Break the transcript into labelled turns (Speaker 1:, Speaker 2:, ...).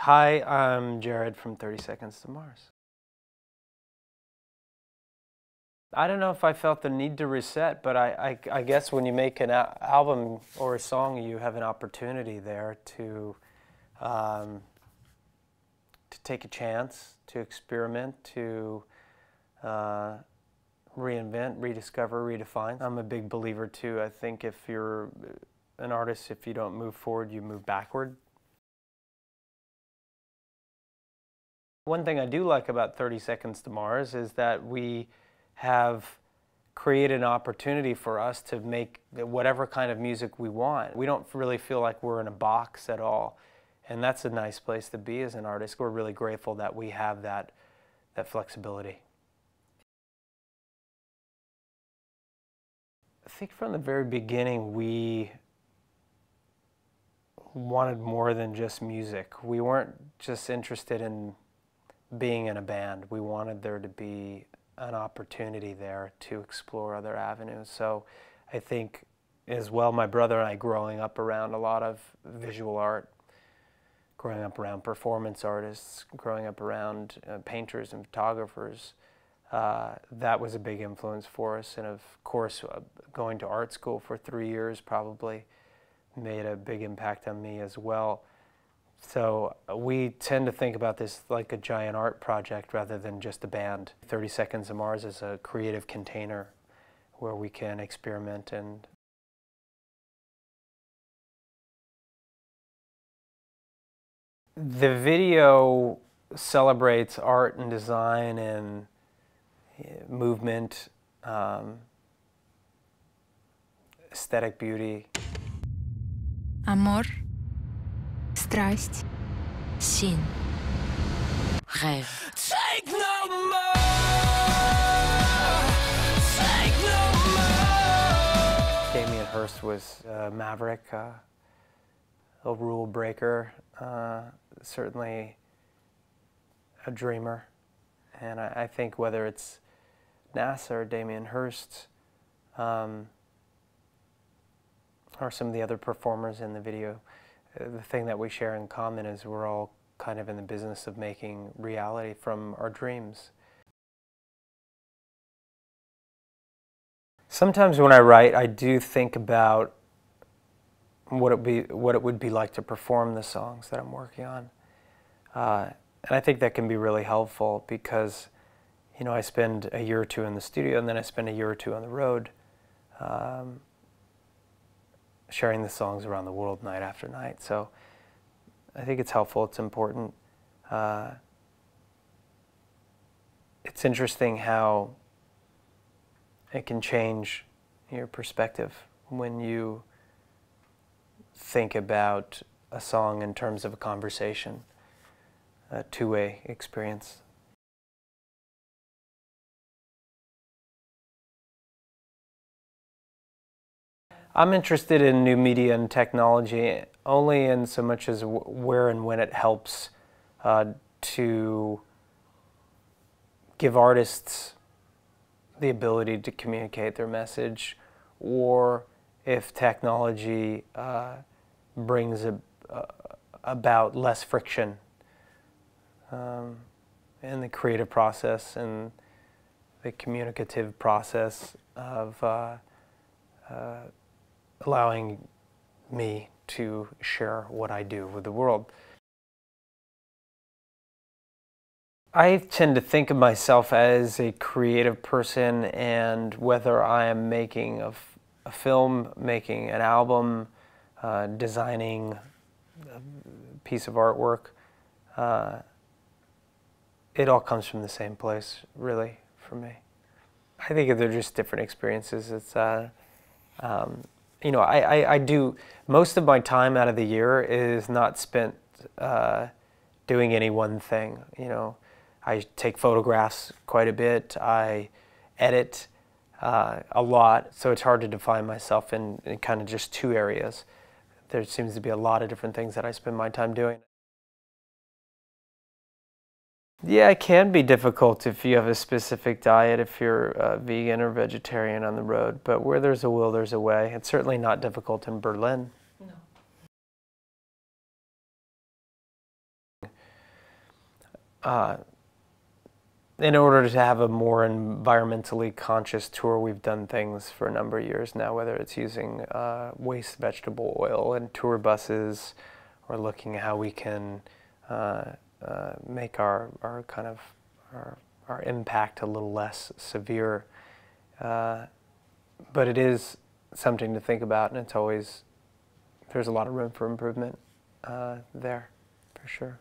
Speaker 1: Hi, I'm Jared from 30 Seconds to Mars. I don't know if I felt the need to reset, but I guess when you make an album or a song, you have an opportunity there to take a chance, to experiment, to reinvent, rediscover, redefine. I'm a big believer too. I think if you're an artist, if you don't move forward, you move backward. One thing I do like about 30 Seconds to Mars is that we have created an opportunity for us to make whatever kind of music we want. We don't really feel like we're in a box at all. And that's a nice place to be as an artist. We're really grateful that we have that flexibility. I think from the very beginning we wanted more than just music. We weren't just interested in being in a band. We wanted there to be an opportunity there to explore other avenues. So I think as well, my brother and I, growing up around a lot of visual art, growing up around performance artists, growing up around painters and photographers, that was a big influence for us. And of course, going to art school for 3 years probably made a big impact on me as well. So we tend to think about this like a giant art project rather than just a band. 30 Seconds to Mars is a creative container where we can experiment. And the video celebrates art and design and movement, aesthetic beauty.
Speaker 2: Amor, страсть, sim, rêve.
Speaker 3: Take no more, take no more.
Speaker 1: Damien Hirst was a maverick, a rule breaker, certainly a dreamer. And I think whether it's NASA or Damien Hirst, or some of the other performers in the video, the thing that we share in common is we're all kind of in the business of making reality from our dreams. Sometimes when I write, I do think about what it would be like to perform the songs that I'm working on. And I think that can be really helpful because, you know, I spend a year or two in the studio and then I spend a year or two on the road, sharing the songs around the world night after night. So I think it's helpful, it's important. It's interesting how it can change your perspective when you think about a song in terms of a conversation, a two-way experience. I'm interested in new media and technology only in so much as where and when it helps to give artists the ability to communicate their message, or if technology brings about less friction in the creative process and the communicative process of allowing me to share what I do with the world. I tend to think of myself as a creative person, and whether I am making a film, making an album, designing a piece of artwork, it all comes from the same place, really, for me. I think they're just different experiences. It's you know, I do, most of my time out of the year is not spent doing any one thing. You know, I take photographs quite a bit, I edit a lot, so it's hard to define myself in kind of just two areas. There seems to be a lot of different things that I spend my time doing. Yeah, it can be difficult if you have a specific diet, if you're vegan or vegetarian on the road, but where there's a will, there's a way. It's certainly not difficult in Berlin.
Speaker 2: No.
Speaker 1: in order to have a more environmentally conscious tour, we've done things for a number of years now, whether it's using waste vegetable oil in tour buses, or looking at how we can make our kind of our impact a little less severe. But it is something to think about, and it's always, there's a lot of room for improvement there, for sure.